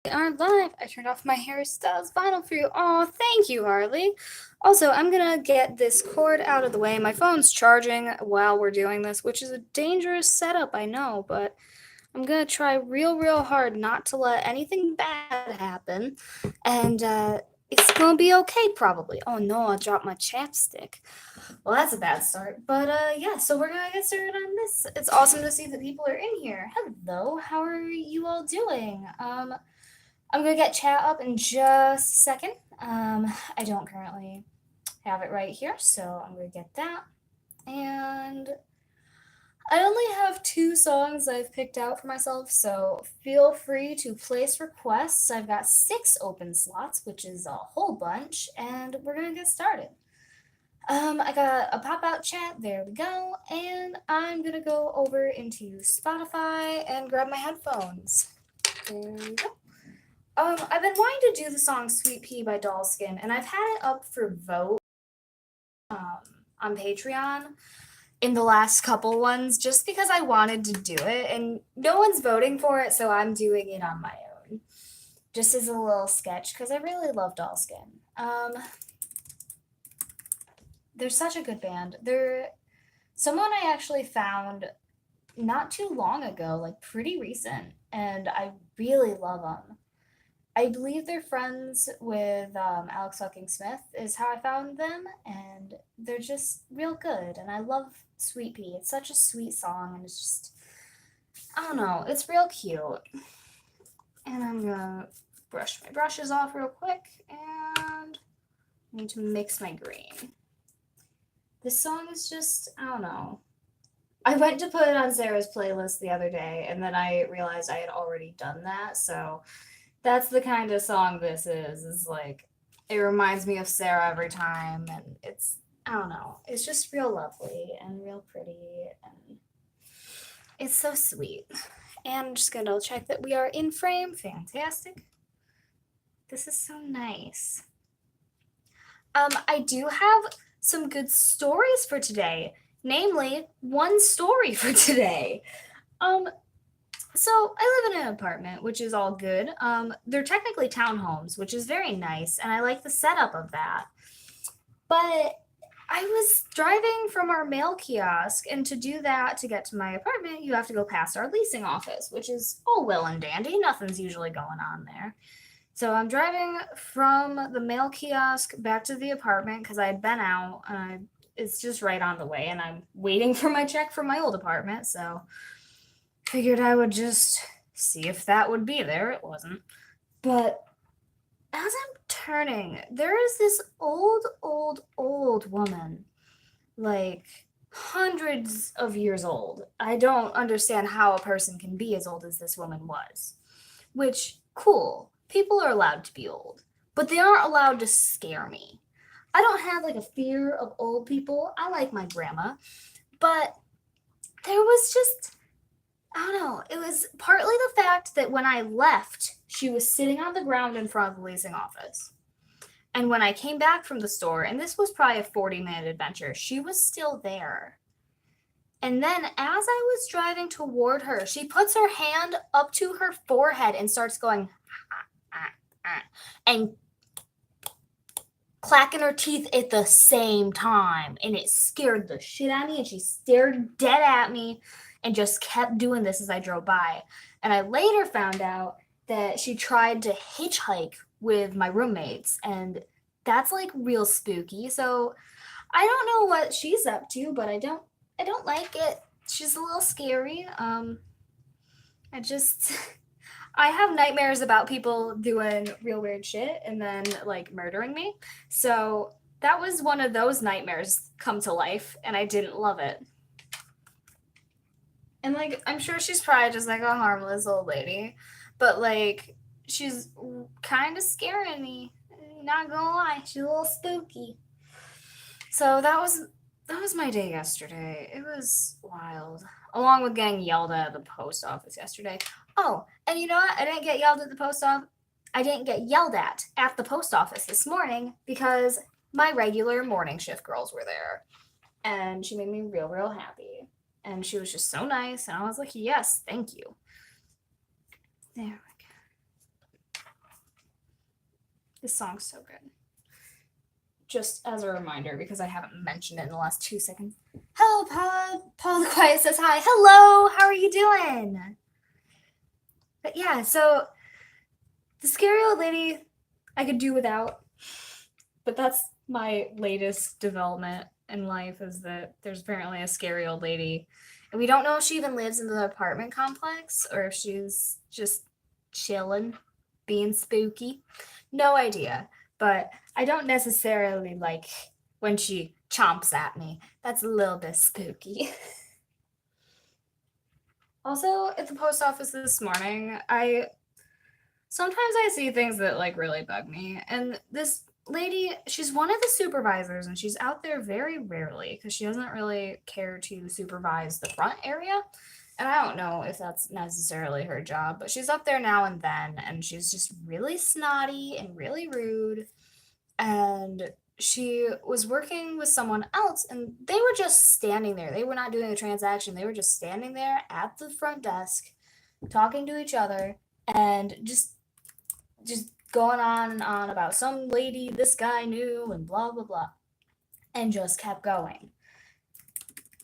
Aren't live. I turned off my hairstyles vinyl for you. Oh, thank you, Harley. Also, I'm gonna get this cord out of the way. My phone's charging while we're doing this, which is a dangerous setup, I know, but I'm gonna try real hard not to let anything bad happen. And it's gonna be okay, probably. Oh no, I dropped my chapstick. Well, that's a bad start. But yeah, so we're gonna get started on this. It's awesome to see that people are in here. Hello, how are you all doing? I'm gonna get chat up in just a second. I don't currently have it right here, so I'm gonna get that. And I only have 2 songs I've picked out for myself, so feel free to place requests. I've got 6 open slots, which is a whole bunch, and we're gonna get started. I got a pop out chat, there we go, and I'm gonna go over into Spotify and grab my headphones. There we go. I've been wanting to do the song Sweet Pea by Dollskin, and I've had it up for vote um, on Patreon in the last couple ones just because I wanted to do it, and no one's voting for it, so I'm doing it on my own. Just as a little sketch, because I really love Dollskin. They're such a good band. They're someone I actually found not too long ago, like pretty recent, and I really love them. I believe they're friends with Alex Fucking Smith, is how I found them, and they're just real good. And I love Sweet Pea. It's such a sweet song, and it's just, I don't know, it's real cute. And I'm gonna brush my brushes off real quick, and I need to mix my green. This song is just, I don't know. I went to put it on Sarah's playlist the other day, and then I realized I had already done that, so that's the kind of song this is like it reminds me of Sarah every time, and it's, I don't know, it's just real lovely and real pretty, and it's so sweet. And I'm just gonna double check that we are in frame. Fantastic. This is so nice. I do have some good stories for today, namely one story for today. um So I live in an apartment, which is all good. They're technically townhomes, which is very nice, and I like the setup of that. But I was driving from our mail kiosk, and to do that, to get to my apartment, you have to go past our leasing office, which is all well and dandy. Nothing's usually going on there. So I'm driving from the mail kiosk back to the apartment because I had been out. It's just right on the way, and I'm waiting for my check from my old apartment. So figured I would just see if that would be there. It wasn't. But as I'm turning, there is this old woman, like hundreds of years old. I don't understand how a person can be as old as this woman was. Which, cool, people are allowed to be old, but they aren't allowed to scare me. I don't have like a fear of old people. I like my grandma, but there was just, I don't know. It was partly the fact that when I left, she was sitting on the ground in front of the leasing office. And when I came back from the store, and this was probably a 40-minute adventure, she was still there. And then as I was driving toward her, she puts her hand up to her forehead and starts going, and clacking her teeth at the same time. And it scared the shit out of me. And she stared dead at me and just kept doing this as I drove by. And I later found out that she tried to hitchhike with my roommates, and that's like real spooky. So I don't know what she's up to, but I don't like it. She's a little scary. I just I have nightmares about people doing real weird shit and then like murdering me. So that was one of those nightmares come to life, and I didn't love it. And like, I'm sure she's probably just like a harmless old lady, but like, she's kind of scaring me. Not gonna lie, she's a little spooky. So that was my day yesterday. It was wild. Along with getting yelled at the post office yesterday. Oh, and you know what? I didn't get yelled at the post office. I didn't get yelled at the post office this morning because my regular morning shift girls were there, and she made me real happy. And she was just so nice, and I was like, yes, thank you. There we go. This song's so good. Just as a reminder, because I haven't mentioned it in the last 2 seconds. Hello, Paula. Paula the Quiet says hi. Hello, how are you doing? But yeah, so the scary old lady I could do without. But that's my latest development in life, is that there's apparently a scary old lady. And we don't know if she even lives in the apartment complex or if she's just chilling, being spooky. No idea. But I don't necessarily like when she chomps at me. That's a little bit spooky. Also, at the post office this morning, sometimes I see things that like really bug me. And this lady, she's one of the supervisors and she's out there very rarely because she doesn't really care to supervise the front area. And I don't know if that's necessarily her job, but she's up there now and then and she's just really snotty and really rude. And she was working with someone else and they were just standing there. They were not doing a transaction. They were just standing there at the front desk talking to each other and just going on and on about some lady this guy knew and blah blah blah, and just kept going.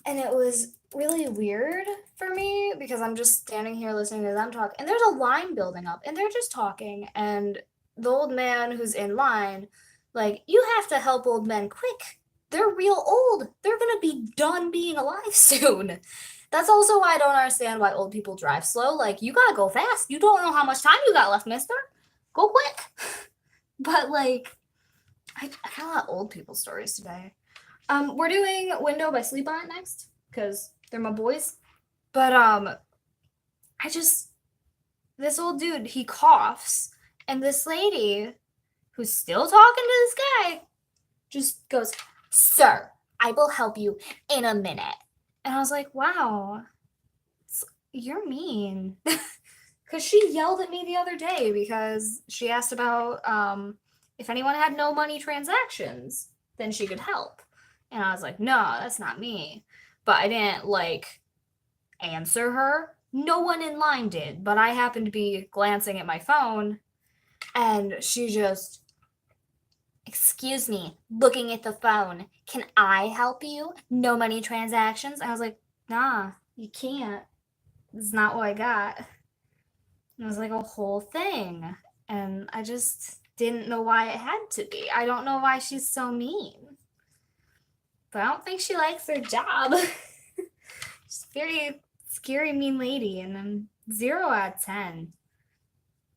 And it was really weird for me because I'm just standing here listening to them talk and there's a line building up and they're just talking, and the old man who's in line, like, you have to help old men quick, they're real old, they're gonna be done being alive soon. That's also why I don't understand why old people drive slow. Like, you gotta go fast, you don't know how much time you got left, mister, go quick. But like, I got a lot of old people stories today. We're doing Window by Sleep On It next because they're my boys. But this old dude, he coughs, and this lady who's still talking to this guy just goes, "Sir, I will help you in a minute." And I was like, wow, you're mean. Because she yelled at me the other day because she asked about if anyone had no money transactions, then she could help. And I was like, no, that's not me. But I didn't like answer her. No one in line did, but I happened to be glancing at my phone and she just, "Excuse me, looking at the phone. Can I help you? No money transactions?" And I was like, nah, you can't. It's not what I got. And it was like a whole thing. And I just didn't know why it had to be. I don't know why she's so mean. But I don't think she likes her job. She's a very scary, mean lady, and I'm 0 out of 10.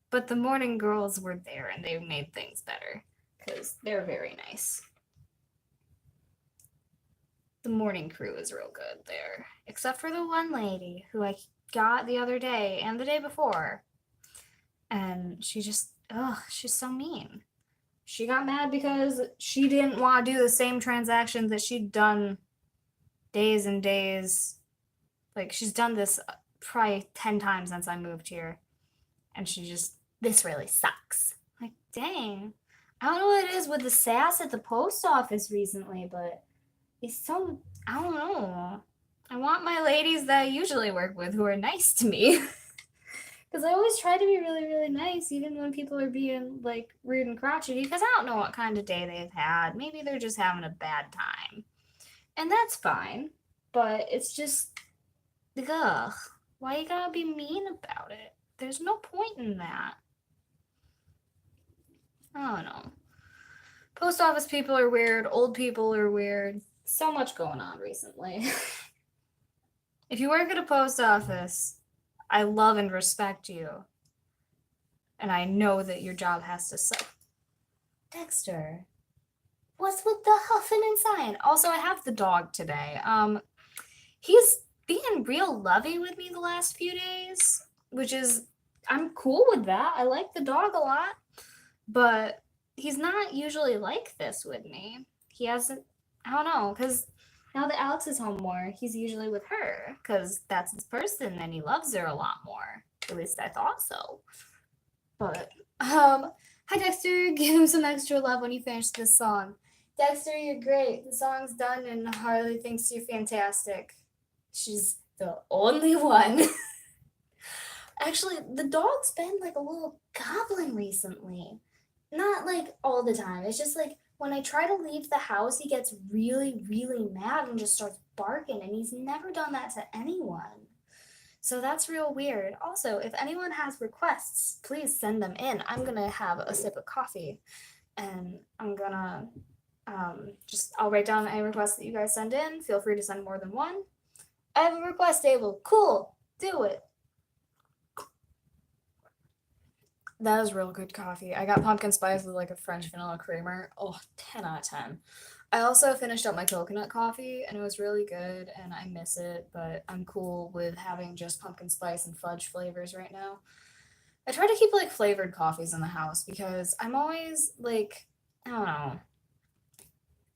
But the morning girls were there and they made things better because they're very nice. The morning crew is real good there, except for the one lady who I got the other day and the day before. And she just, she's so mean. She got mad because she didn't want to do the same transactions that she'd done days and days. Like, she's done this probably 10 times since I moved here. And she just, this really sucks. Like, dang. I don't know what it is with the sass at the post office recently, but it's so, I don't know. I want my ladies that I usually work with who are nice to me. Because I always try to be really, really nice, even when people are being, like, rude and crotchety, because I don't know what kind of day they've had. Maybe they're just having a bad time. And that's fine. But it's just, ugh. Why you gotta be mean about it? There's no point in that. I don't know. Post office people are weird. Old people are weird. So much going on recently. If you work at a post office, I love and respect you. And I know that your job has to suck. Dexter, what's with the huffing and sighing? Also, I have the dog today. He's being real lovey with me the last few days, which is, I'm cool with that. I like the dog a lot, but he's not usually like this with me. He hasn't, I don't know, because now that Alex is home more, he's usually with her because that's his person and he loves her a lot more. At least I thought so. But, hi Dexter, give him some extra love when you finish this song. Dexter, you're great. The song's done and Harley thinks you're fantastic. She's the only one. Actually, the dog's been like a little goblin recently. not like all the time. It's just like when I try to leave the house, he gets really, really mad and just starts barking, and he's never done that to anyone. So that's real weird. Also, if anyone has requests, please send them in. I'm gonna have a sip of coffee and I'm gonna just I'll write down any requests that you guys send in. Feel free to send more than one. I have a request table. Cool. Do it. That is real good coffee. I got pumpkin spice with like a French vanilla creamer. Oh, 10 out of 10. I also finished up my coconut coffee and it was really good and I miss it, but I'm cool with having just pumpkin spice and fudge flavors right now. I try to keep like flavored coffees in the house because I'm always like, I don't know.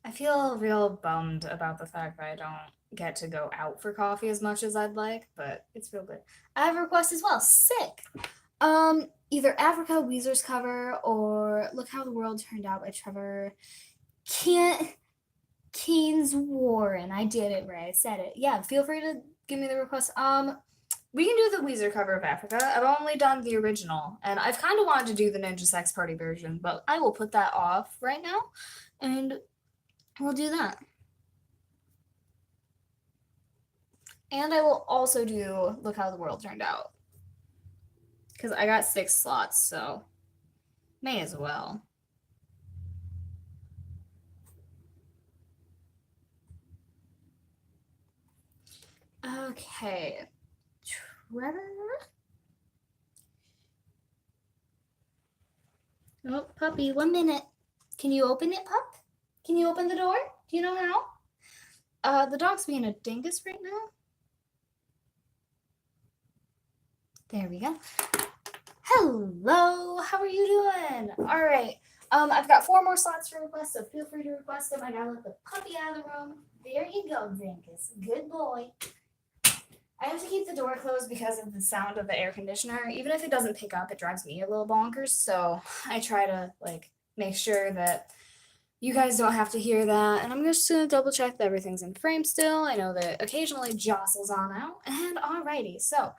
I feel real bummed about the fact that I don't get to go out for coffee as much as I'd like, but it's real good. I have a request as well. Sick. Either Africa Weezer's cover or Look How the World Turned Out by Trevor Can't Keynes Warren. I did it right. I said it. Yeah, feel free to give me the request. We can do the Weezer cover of Africa. I've only done the original, and I've kind of wanted to do the Ninja Sex Party version, but I will put that off right now, and we'll do that. And I will also do Look How the World Turned Out, because I got 6 slots, so may as well. Okay. Trevor? Oh, puppy, 1 minute. Can you open it, pup? Can you open the door? Do you know how? The dog's being a dingus right now. There we go. Hello, how are you doing? All right. I've got 4 more slots for requests, so feel free to request them. I gotta let the puppy out of the room. There you go, Dinkus. Good boy. I have to keep the door closed because of the sound of the air conditioner. Even if it doesn't pick up, it drives me a little bonkers. So I try to like make sure that you guys don't have to hear that. And I'm just gonna double check that everything's in frame still. I know that occasionally jostles on out. And alrighty, so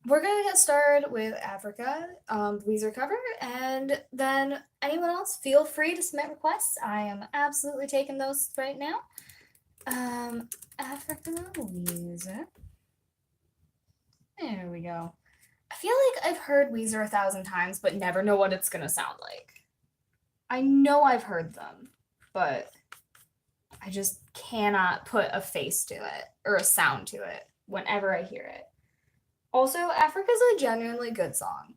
we're gonna get started with Africa, Weezer cover, and then anyone else, feel free to submit requests. I am absolutely taking those right now. Africa Weezer. There we go. I feel like I've heard Weezer 1,000 times, but never know what it's gonna sound like. I know I've heard them, but I just cannot put a face to it or a sound to it whenever I hear it. Also, Africa's a genuinely good song.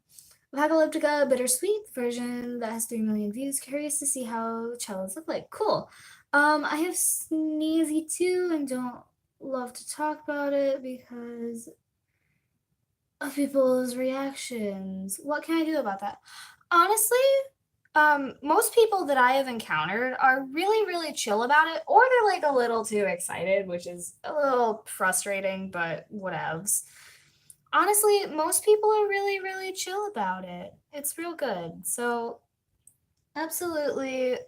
Apocalyptica, bittersweet version that has 3 million views. Curious to see how cellos look like. Cool. I have sneezy too and don't love to talk about it because of people's reactions. What can I do about that? Honestly, most people that I have encountered are really, really chill about it, or they're like a little too excited, which is a little frustrating, but whatevs. Honestly, most people are really, really chill about it. It's real good. So, absolutely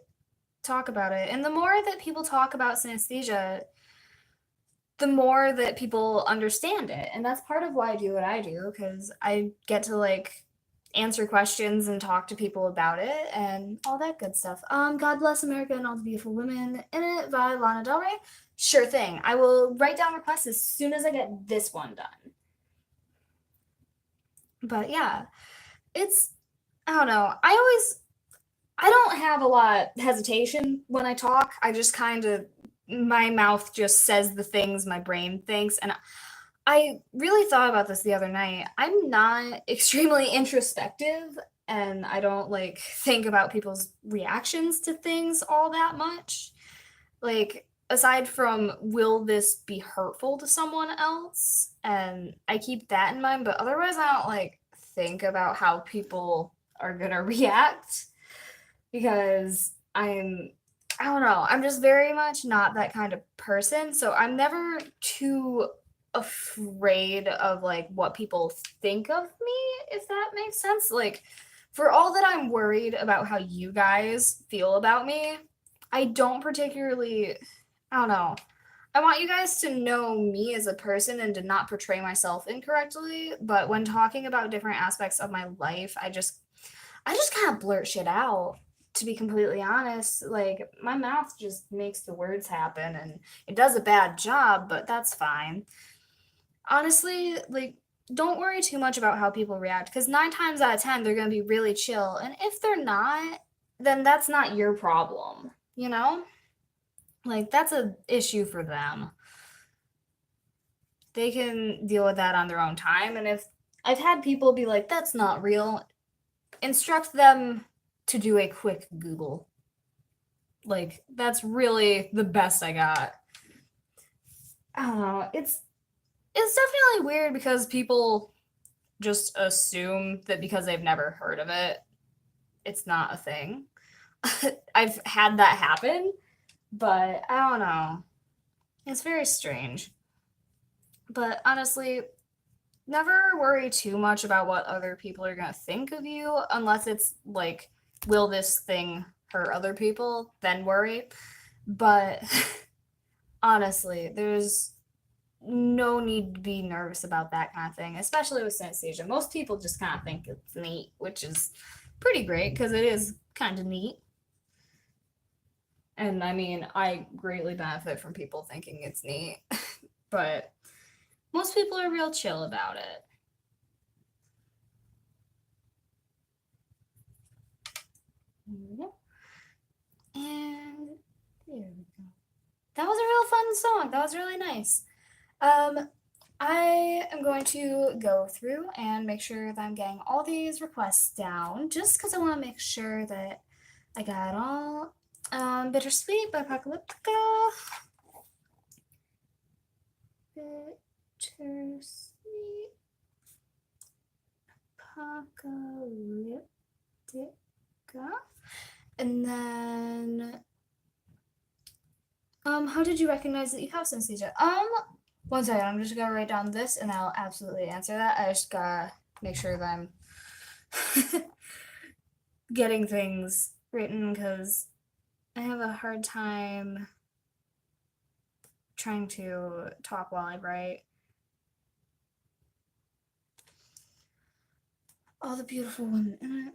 talk about it. And the more that people talk about synesthesia, the more that people understand it. And that's part of why I do what I do, because I get to like answer questions and talk to people about it and all that good stuff. God Bless America and All the Beautiful Women in It by Lana Del Rey. Sure thing. I will write down requests as soon as I get this one done. But yeah, it's I don't know. I don't have a lot of hesitation when I talk. I just kind of my mouth just says the things my brain thinks and I really thought about this the other night. I'm not extremely introspective and I don't like think about people's reactions to things all that much. Like aside from will this be hurtful to someone else? And I keep that in mind, but otherwise I don't like think about how people are going to react because I don't know, I'm just very much not that kind of person. So I'm never too afraid of like what people think of me, if that makes sense. Like for all that I'm worried about how you guys feel about me, I don't particularly I don't know. I want you guys to know me as a person and to not portray myself incorrectly, but when talking about different aspects of my life, I just kind of blurt shit out, to be completely honest. Like, my mouth just makes the words happen and it does a bad job, but that's fine. Honestly, like, don't worry too much about how people react because 9 times out of 10, they're going to be really chill. And if they're not, then that's not your problem, you know? Like, that's an issue for them. They can deal with that on their own time. And if I've had people be like, that's not real, instruct them to do a quick Google. Like, that's really the best I got. I don't know. It's definitely weird because people just assume that because they've never heard of it, it's not a thing. I've had that happen, but I don't know. It's very strange. But honestly, never worry too much about what other people are going to think of you unless it's like, will this thing hurt other people? Then worry. But honestly, there's no need to be nervous about that kind of thing, especially with synesthesia. Most people just kind of think it's neat, which is pretty great because it is kind of neat. And I mean, I greatly benefit from people thinking it's neat, but most people are real chill about it. And there we go. That was a real fun song. That was really nice. Um, I am going to go through and make sure that I'm getting all these requests down just because I want to make sure that I got it all. Bittersweet by Apocalyptica. Bittersweet Apocalyptica. And then, how did you recognize that you have synesthesia? One second, I'm just gonna write down this and I'll absolutely answer that. I just gotta make sure that I'm getting things written because I have a hard time trying to talk while I write. All the beautiful women in it.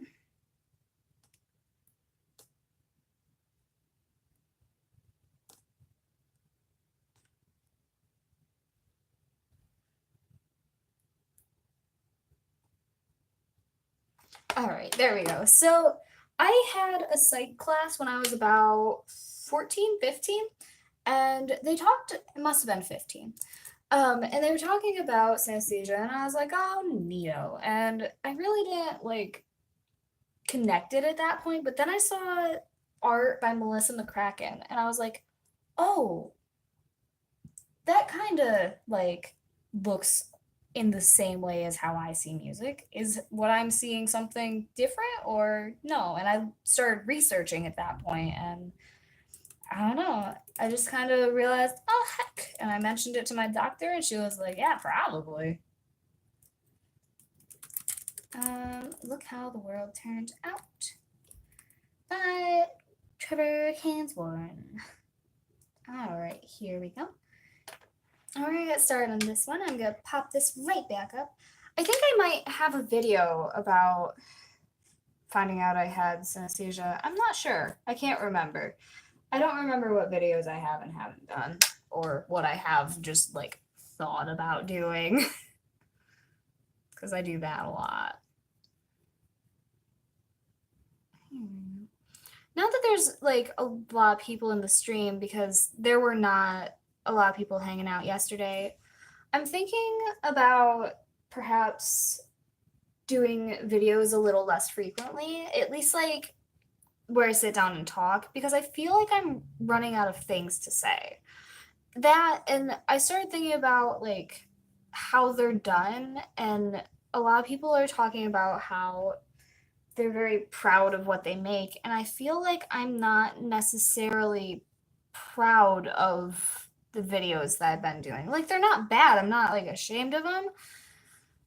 All right, there we go. So I had a psych class when I was about 14, 15, and they talked, it must have been 15. And they were talking about synesthesia, and I was like, oh, Neo. And I really didn't like connect it at that point, but then I saw art by Melissa McCracken, and I was like, oh, that kind of like looks in the same way as how I see music. Is what I'm seeing something different or no? And I started researching at that point, and I don't know. I just kind of realized, oh heck, and I mentioned it to my doctor, and she was like, yeah, probably. Look how the world turned out by Trevor Cansborn. All right, here we go. We're gonna get started on this one. I'm gonna pop this right back up. I think I might have a video about finding out I had synesthesia. I'm not sure. I can't remember. I don't remember what videos I have and haven't done, or what I have just like thought about doing. Because I do that a lot. Not that there's like a lot of people in the stream because there were not a lot of people hanging out yesterday. I'm thinking about perhaps doing videos a little less frequently, at least like where I sit down and talk, because I feel like I'm running out of things to say. That, and I started thinking about like how they're done, and a lot of people are talking about how they're very proud of what they make, and I feel like I'm not necessarily proud of the videos that I've been doing. Like, they're not bad. I'm not like ashamed of them,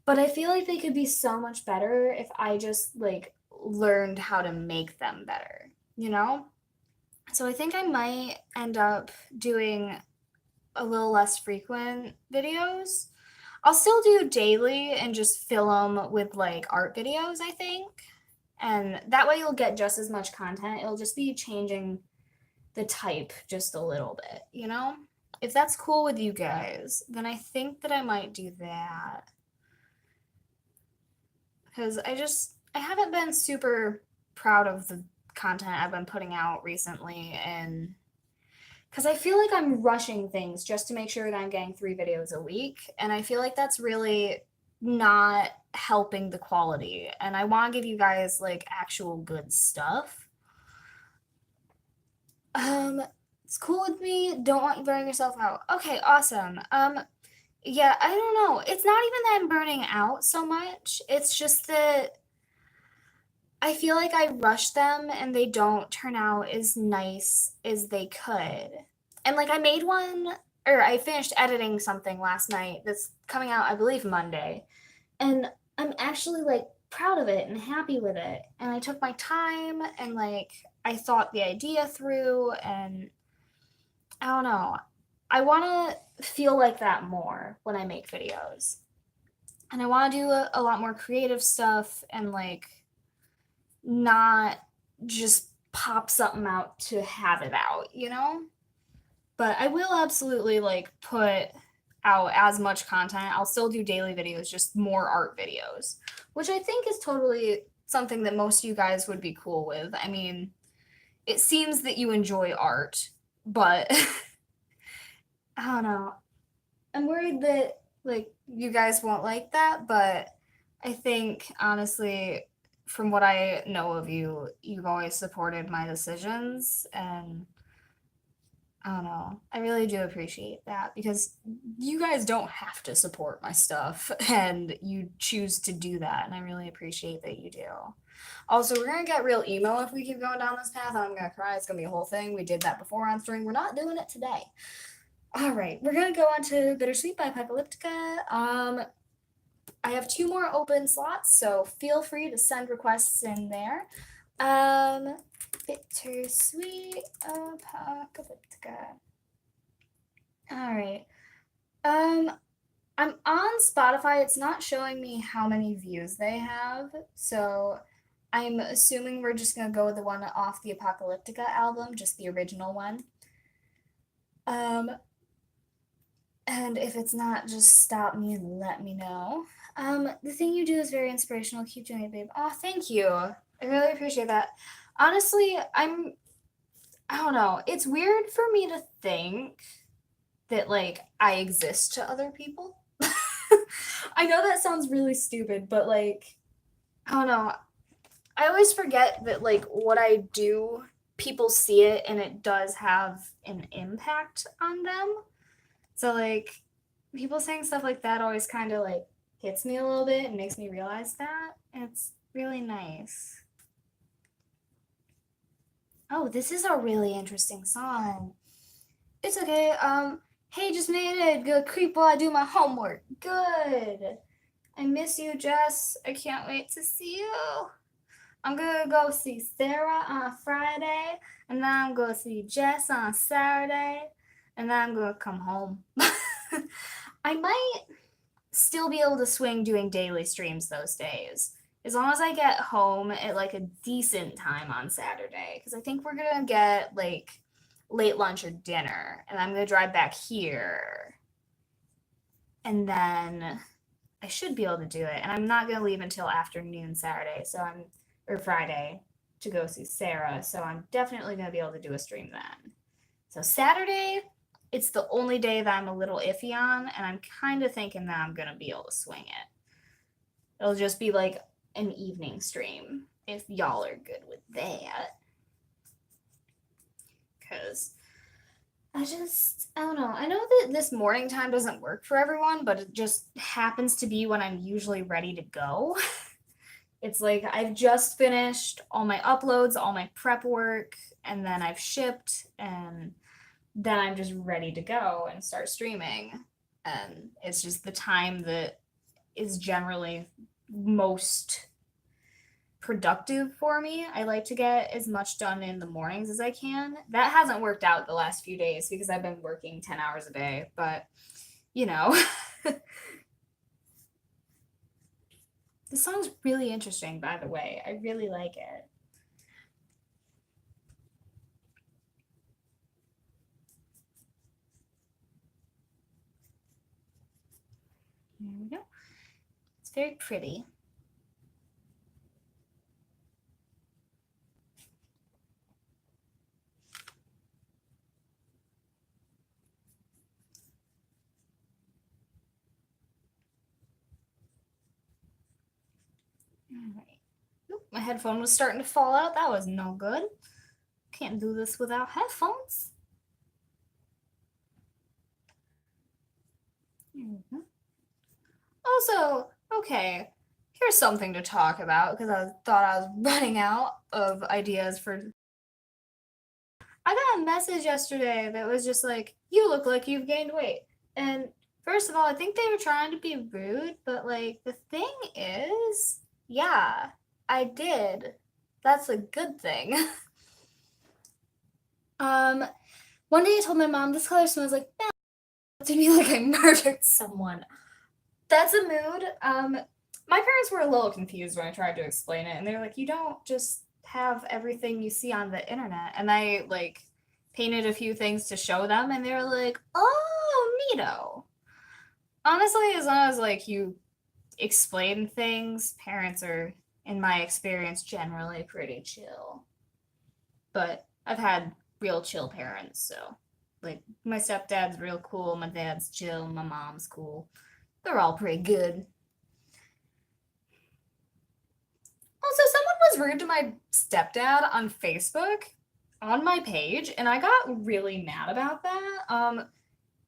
but I feel like they could be so much better if I just like learned how to make them better, you know? So I think I might end up doing a little less frequent videos. I'll still do daily and just fill them with like art videos, I think. And that way you'll get just as much content. It'll just be changing the type just a little bit, you know? If that's cool with you guys, then I think that I might do that. Because I haven't been super proud of the content I've been putting out recently. And because I feel like I'm rushing things just to make sure that I'm getting 3 videos a week. And I feel like that's really not helping the quality. And I want to give you guys like actual good stuff. It's cool with me. Don't want you burning yourself out. Okay, awesome. Yeah, I don't know. It's not even that I'm burning out so much. It's just that I feel like I rush them and they don't turn out as nice as they could. And like I made one, or I finished editing something last night that's coming out, I believe, Monday. And I'm actually like proud of it and happy with it. And I took my time and like I thought the idea through, and I don't know. I want to feel like that more when I make videos. And I want to do a lot more creative stuff and like not just pop something out to have it out, you know? But I will absolutely like put out as much content. I'll still do daily videos, just more art videos, which I think is totally something that most of you guys would be cool with. I mean, it seems that you enjoy art, but I don't know. I'm worried that like you guys won't like that, but I think honestly, from what I know of you, you've always supported my decisions, and I don't know. I really do appreciate that because you guys don't have to support my stuff and you choose to do that, and I really appreciate that you do. Also, we're gonna get real emo if we keep going down this path. I'm gonna cry. It's gonna be a whole thing. We did that before on stream. We're not doing it today. All right, we're gonna go on to Bittersweet by Apocalyptica. I have 2 more open slots, so feel free to send requests in there. Bittersweet Apocalyptica. All right. I'm on Spotify. It's not showing me how many views they have, so I'm assuming we're just gonna go with the one off the Apocalyptica album, just the original one. Um, and if it's not, just stop me and let me know. The thing you do is very inspirational. Keep doing it, babe. Oh, thank you. I really appreciate that. Honestly, I don't know. It's weird for me to think that like I exist to other people. I know that sounds really stupid, but like I don't know. I always forget that like what I do, people see it and it does have an impact on them. So like people saying stuff like that always kind of like hits me a little bit and makes me realize that. And it's really nice. Oh, this is a really interesting song. It's okay. Hey, just made it. Good creep while I do my homework. Good. I miss you, Jess. I can't wait to see you. I'm gonna go see Sarah on Friday, and then I'm gonna see Jess on Saturday, and then I'm gonna come home. I might still be able to swing doing daily streams those days, as long as I get home at like a decent time on Saturday, because I think we're gonna get like late lunch or dinner, and I'm gonna drive back here, and then I should be able to do it. And I'm not gonna leave until afternoon Saturday, or Friday to go see Sarah, so I'm definitely gonna be able to do a stream then. So Saturday, it's the only day that I'm a little iffy on, and I'm kind of thinking that I'm gonna be able to swing it. It'll just be like an evening stream if y'all are good with that. Because I don't know. I know that this morning time doesn't work for everyone, but it just happens to be when I'm usually ready to go. It's like I've just finished all my uploads, all my prep work, and then I've shipped, and then I'm just ready to go and start streaming. And it's just the time that is generally most productive for me. I like to get as much done in the mornings as I can. That hasn't worked out the last few days because I've been working 10 hours a day, but you know. This song's really interesting, by the way. I really like it. There we go. It's very pretty. All right. Oop, my headphone was starting to fall out. That was no good. Can't do this without headphones. Also, okay, here's something to talk about because I thought I was running out of ideas for. I got a message yesterday that was just like, "You look like you've gained weight." And first of all, I think they were trying to be rude, but like the thing is, yeah, I did. That's a good thing. um, One day I told my mom this color smells like to me like I murdered someone. That's a mood. My parents were a little confused when I tried to explain it, and they were like, "You don't just have everything you see on the internet." And I like painted a few things to show them, and they were like, "Oh, neato." Honestly, as long as like you explain things, parents are, in my experience, generally pretty chill. But I've had real chill parents, so like my stepdad's real cool, my dad's chill, my mom's cool. They're all pretty good. Also, someone was rude to my stepdad on Facebook on my page, and I got really mad about that.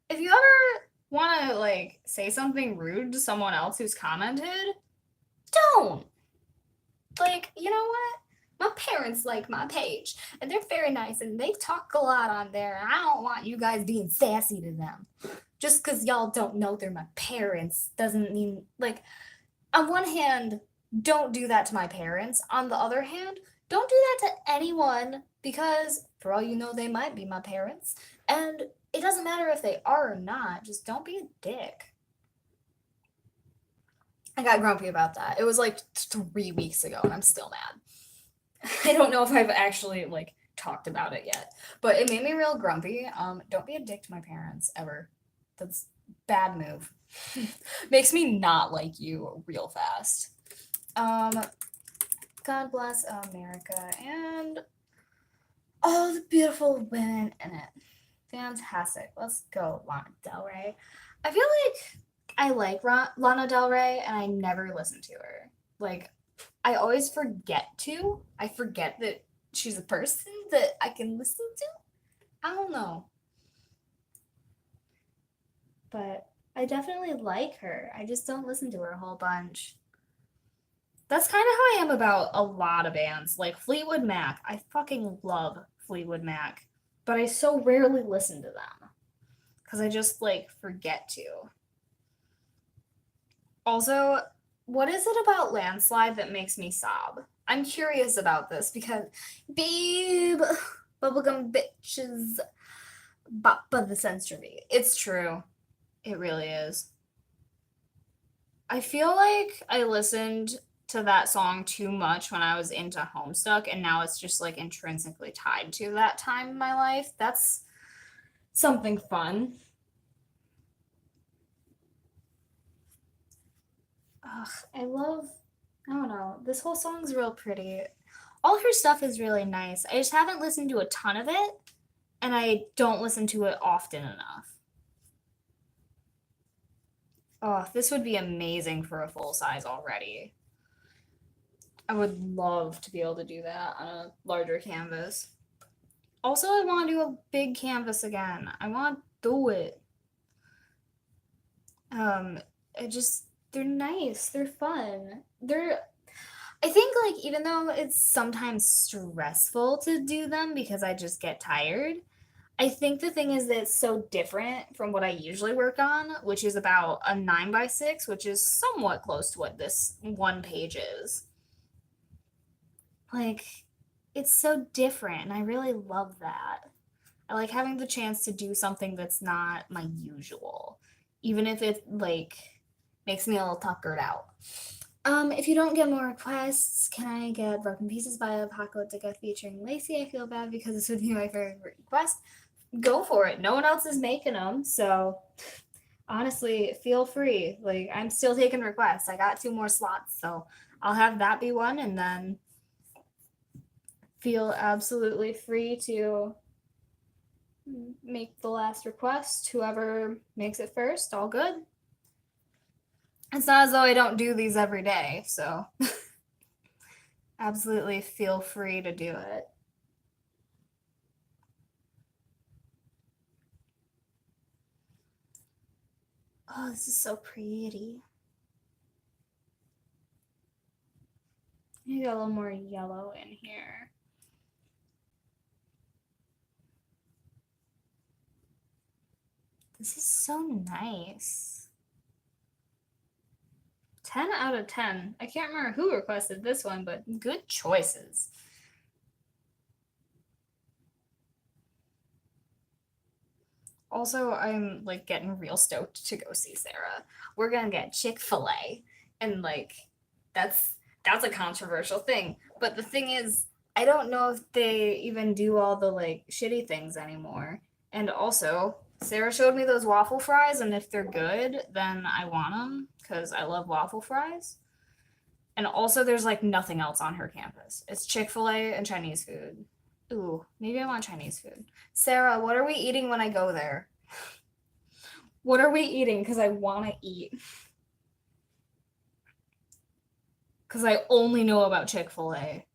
If you ever want to like say something rude to someone else who's commented, don't. Like, you know what? My parents like my page, and they're very nice, and they talk a lot on there. And I don't want you guys being sassy to them. Just because y'all don't know they're my parents doesn't mean, like, on one hand, don't do that to my parents. On the other hand, don't do that to anyone because, for all you know, they might be my parents. And it doesn't matter if they are or not. Just don't be a dick. I got grumpy about that. It was like 3 weeks ago, and I'm still mad. I don't know if I've actually like talked about it yet, but it made me real grumpy. Don't be a dick to my parents ever. That's bad move. Makes me not like you real fast. Um, God bless America and all the beautiful women in it. Fantastic. Let's go, Lana Del Rey. I feel like I like Lana Del Rey and I never listen to her. Like, I always forget to. I forget that she's a person that I can listen to. I don't know. But I definitely like her. I just don't listen to her a whole bunch. That's kind of how I am about a lot of bands. Like Fleetwood Mac. I fucking love Fleetwood Mac, but I so rarely listen to them because I just like forget to. Also, what is it about Landslide that makes me sob? I'm curious about this because, babe, bubblegum bitches, boppa the century. It's true. It really is. I feel like I listened to that song too much when I was into Homestuck, and now it's just like intrinsically tied to that time in my life. That's something fun. Ugh, I don't know, this whole song's real pretty. All her stuff is really nice. I just haven't listened to a ton of it, and I don't listen to it often enough. Oh, this would be amazing for a full size already. I would love to be able to do that on a larger canvas. Also, I want to do a big canvas again. I want to do it. Um, it just they're nice. They're fun. I think like even though it's sometimes stressful to do them because I just get tired, I think the thing is that it's so different from what I usually work on, which is about a 9 by 6, which is somewhat close to what this one page is. Like, it's so different, and I really love that. I like having the chance to do something that's not my usual, even if it like makes me a little tuckered out. If you don't get more requests, can I get Broken Pieces by Apocalyptica featuring Lacey? I feel bad because this would be my favorite request. Go for it. No one else is making them, so honestly, feel free. Like, I'm still taking requests. I got 2 more slots, so I'll have that be one, and then feel absolutely free to make the last request. Whoever makes it first, all good. It's not as though I don't do these every day, so absolutely feel free to do it. Oh, this is so pretty. Maybe a little more yellow in here. This is so nice. 10 out of 10. I can't remember who requested this one, but good choices. Also, I'm like getting real stoked to go see Sarah. We're gonna get Chick-fil-A, and like that's that's a controversial thing. But the thing is, I don't know if they even do all the like shitty things anymore. And also, Sarah showed me those waffle fries, and if they're good, then I want them because I love waffle fries. And also, there's like nothing else on her campus. It's Chick-fil-A and Chinese food. Ooh, maybe I want Chinese food. Sarah, what are we eating when I go there? What are we eating? Because I want to eat. Because I only know about Chick-fil-A.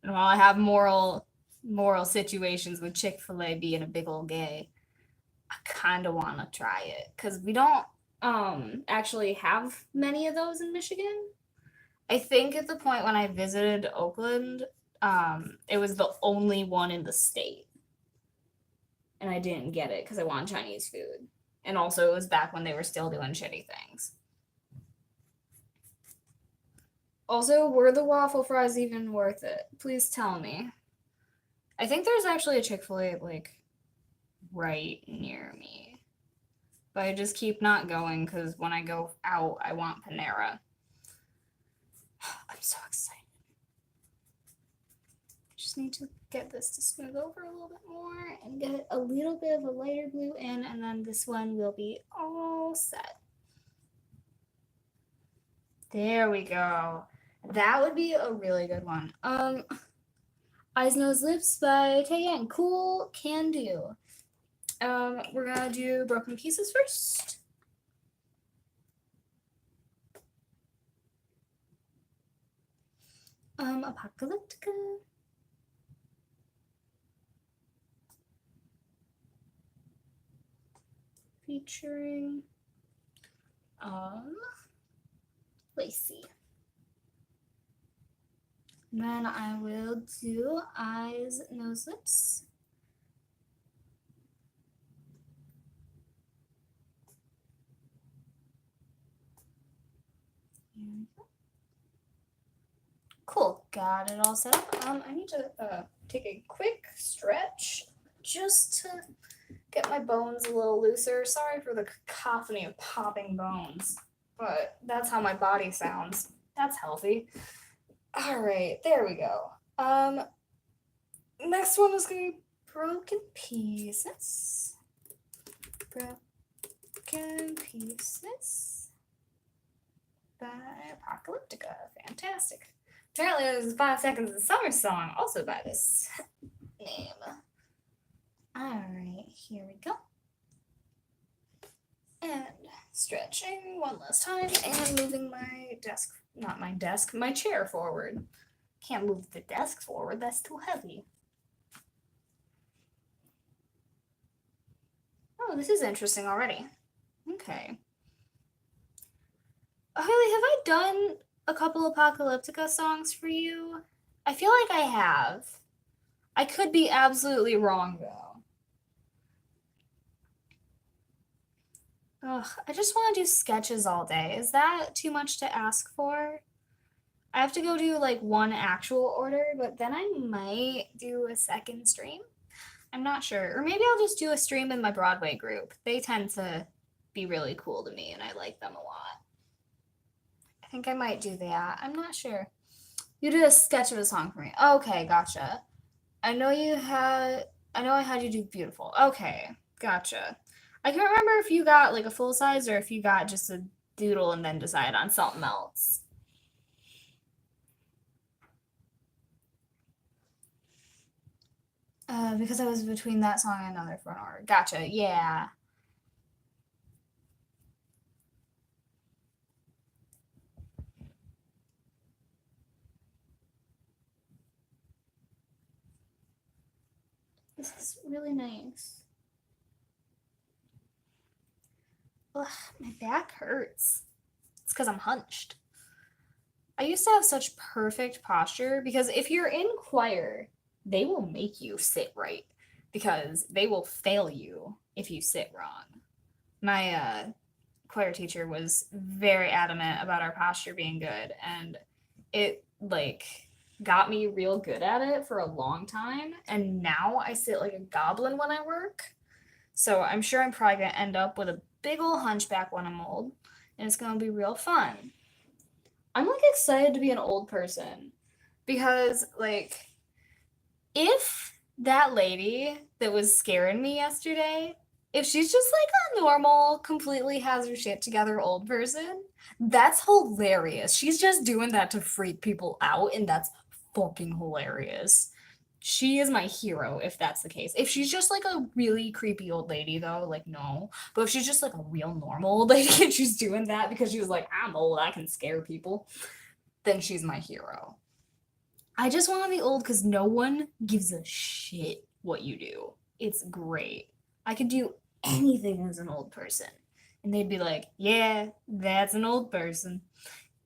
And while I have moral situations with Chick-fil-A being a big old gay, I kind of want to try it. Because we don't actually have many of those in Michigan. I think at the point when I visited Oakland, it was the only one in the state. And I didn't get it because I wanted Chinese food. And also, it was back when they were still doing shitty things. Also, were the waffle fries even worth it? Please tell me. I think there's actually a Chick-fil-A, like, right near me. But I just keep not going because when I go out, I want Panera. I'm so excited. Just need to get this to smooth over a little bit more and get a little bit of a lighter blue in, and then this one will be all set. There we go. That would be a really good one. Eyes, Nose, Lips by Taeyang. Cool, can do. We're gonna do Broken Pieces first. Apocalyptica. Featuring Lacey. And then I will do Eyes, Nose, Lips. Cool, got it all set up. I need to take a quick stretch just to get my bones a little looser. Sorry for the cacophony of popping bones, but that's how my body sounds. That's healthy. All right, there we go. Next one is gonna be Broken Pieces. Broken Pieces by Apocalyptica. Fantastic. Apparently, there's 5 Seconds of Summer song also by this name. Alright, here we go. And stretching one last time and moving my desk, not my desk, my chair forward. Can't move the desk forward, that's too heavy. Oh, this is interesting already. Okay. Haley, have I done a couple Apocalyptica songs for you? I feel like I have. I could be absolutely wrong though. Ugh, I just want to do sketches all day. Is that too much to ask for? I have to go do like one actual order, but then I might do a second stream. I'm not sure. Or maybe I'll just do a stream in my Broadway group. They tend to be really cool to me and I like them a lot. I think I might do that. I'm not sure. You did a sketch of a song for me. Okay, gotcha. I know you had. I know I had you do beautiful. Okay, gotcha. I can't remember if you got like a full size or if you got just a doodle and then decided on something else. Because I was between that song and another for an hour. Gotcha. Yeah. This is really nice. Ugh, my back hurts. It's because I'm hunched. I used to have such perfect posture because if you're in choir, they will make you sit right because they will fail you if you sit wrong. My choir teacher was very adamant about our posture being good, and it like got me real good at it for a long time, and now I sit like a goblin when I work. So I'm sure I'm probably gonna end up with a big old hunchback when I'm old, and it's gonna be real fun. I'm like excited to be an old person because like if that lady that was scaring me yesterday, if she's just like a normal, completely has her shit together old person, that's hilarious. She's just doing that to freak people out, and that's fucking hilarious. She is my hero if that's the case. If she's just like a really creepy old lady, though, like, no. But if she's just like a real normal old lady and she's doing that because she was like, I'm old, I can scare people, then she's my hero. I just want to be old because no one gives a shit what you do. It's great. I could do anything as an old person. And they'd be like, yeah, that's an old person.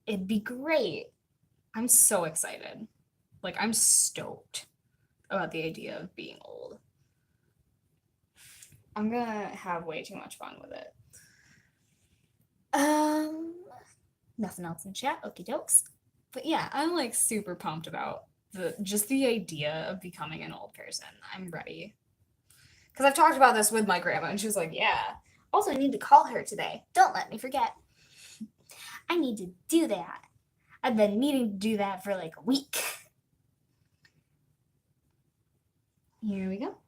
It'd be great. I'm so excited. Like, I'm stoked about the idea of being old. I'm gonna have way too much fun with it. Um, Nothing else in chat. Okie dokes. But yeah, I'm like super pumped about the idea of becoming an old person. I'm ready. Because I've talked about this with my grandma, and she was like, yeah. Also, I need to call her today. Don't let me forget. I need to do that. I've been needing to do that for like a week. Here we go.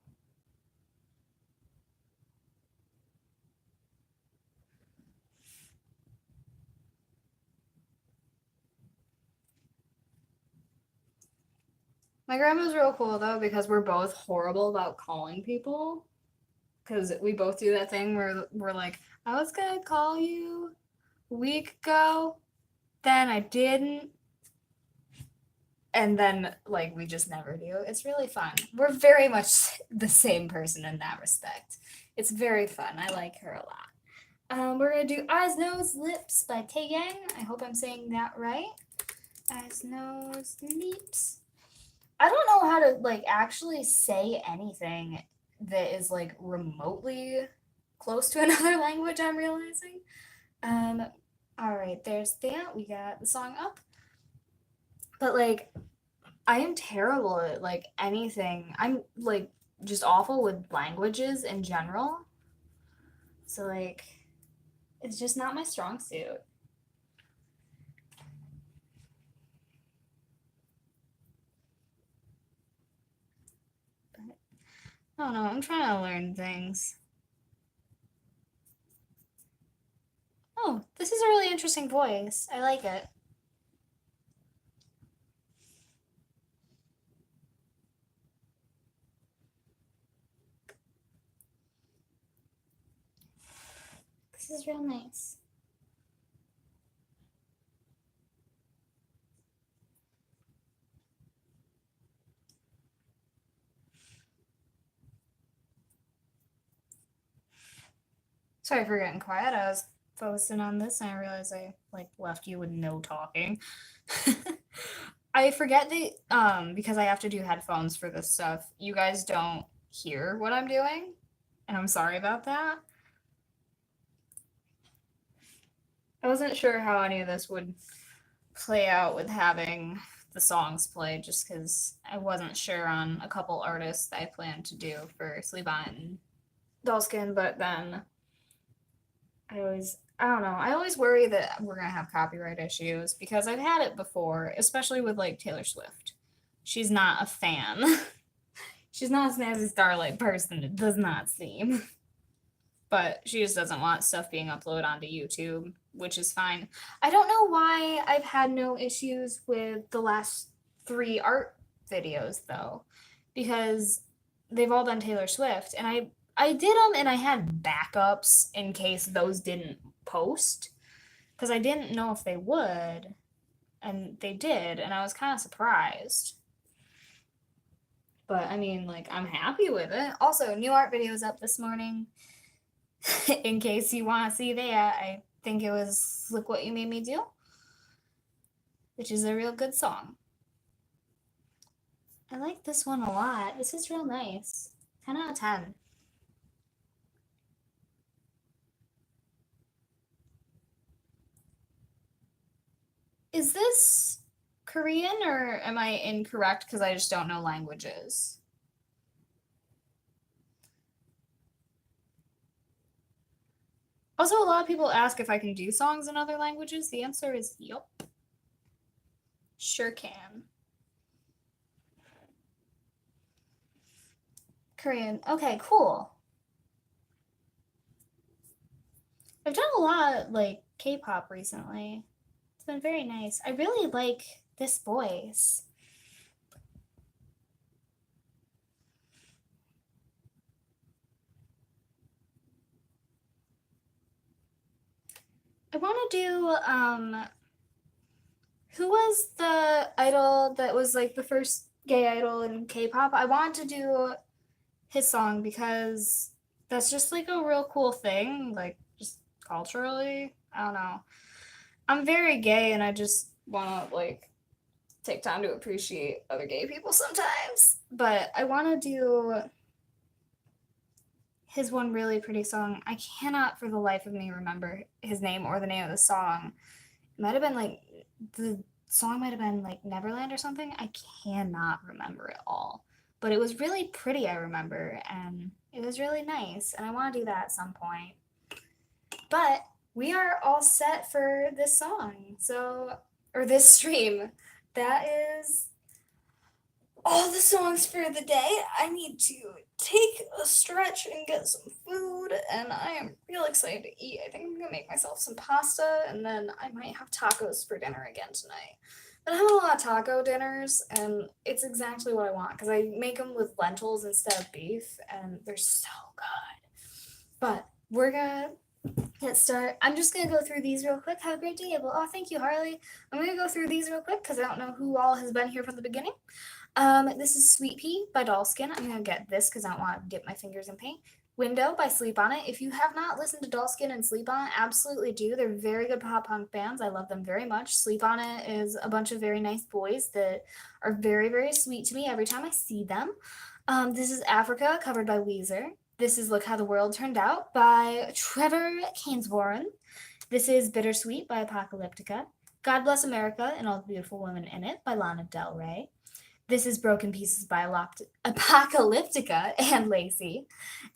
My grandma's real cool though because we're both horrible about calling people. Because we both do that thing where we're like, I was gonna call you a week ago, then I didn't, and then like we just never do. It's really fun. We're very much the same person in that respect. It's very fun. I like her a lot. We're gonna do Eyes, Nose, Lips by Taeyang. I hope I'm saying that right. Eyes, Nose, Lips. I don't know how to like actually say anything that is like remotely close to another language. I'm realizing. Um, all right, there's that. We got the song up, but like I am terrible at like anything. I'm like just awful with languages in general. So like it's just not my strong suit. But I don't know. I'm trying to learn things. Oh, this is a really interesting voice. I like it. This is real nice. Sorry for getting quiet. I was focusing on this and I realized I like left you with no talking. I forget that because I have to do headphones for this stuff, you guys don't hear what I'm doing, and I'm sorry about that. I wasn't sure how any of this would play out with having the songs play just because I wasn't sure on a couple artists I planned to do for Sleep On and Dollskin, but then I always I don't know. I always worry that we're gonna have copyright issues because I've had it before, especially with like Taylor Swift. She's not a fan. She's not a Snazzy Starlight person, it does not seem. But she just doesn't want stuff being uploaded onto YouTube, which is fine. I don't know why I've had no issues with the last 3 art videos though, because they've all been Taylor Swift, and I did them and I had backups in case those didn't post, because I didn't know if they would, and they did, and I was kind of surprised. But I mean, like, I'm happy with it. Also, new art videos up this morning. In case you want to see that, I think it was Look What You Made Me Do, which is a real good song. I like this one a lot. This is real nice. 10 out of 10. Is this Korean or am I incorrect because I just don't know languages? Also, a lot of people ask if I can do songs in other languages. The answer is yup. Sure can. Korean. Okay, cool. I've done a lot like K-pop recently. It's been very nice. I really like this voice. I want to do who was the idol that was like the first gay idol in K-pop? I want to do his song because that's just like a real cool thing, like just culturally. I don't know. I'm very gay and I just want to like take time to appreciate other gay people sometimes. But I want to do his one really pretty song. I cannot for the life of me remember his name or the name of the song. It might have been like the song might have been like Neverland or something. I cannot remember it all. But it was really pretty, I remember, and it was really nice. And I want to do that at some point. But we are all set for this song. So, or this stream. That is all the songs for the day. I need to take a stretch and get some food, and I am real excited to eat. I think I'm gonna make myself some pasta, and then I might have tacos for dinner again tonight. But I have a lot of taco dinners, and it's exactly what I want because I make them with lentils instead of beef, and they're so good. But we're gonna get started. I'm just gonna go through these real quick. Have a great day. Well, oh, thank you, Harley. I'm gonna go through these real quick because I don't know who all has been here from the beginning. This is Sweet Pea by Dollskin. I'm gonna get this because I don't want to dip my fingers in paint. Window by Sleep On It. If you have not listened to Dollskin and Sleep On It, absolutely do. They're very good pop punk bands. I love them very much. Sleep On It is a bunch of very nice boys that are very, very sweet to me every time I see them. This is Africa, covered by Weezer. This is Look How the World Turned Out by Trevor Kainswarren. This is Bittersweet by Apocalyptica. God Bless America and All the Beautiful Women in It by Lana Del Rey. This is Broken Pieces by Apocalyptica and Lacey.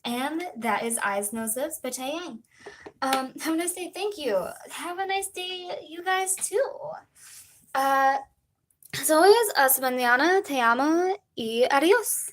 And that is Eyes, Nose, Lips by Taeyang. Have a nice day. Thank you. Have a nice day, you guys, too. As always, hasta mañana, te amo y adios.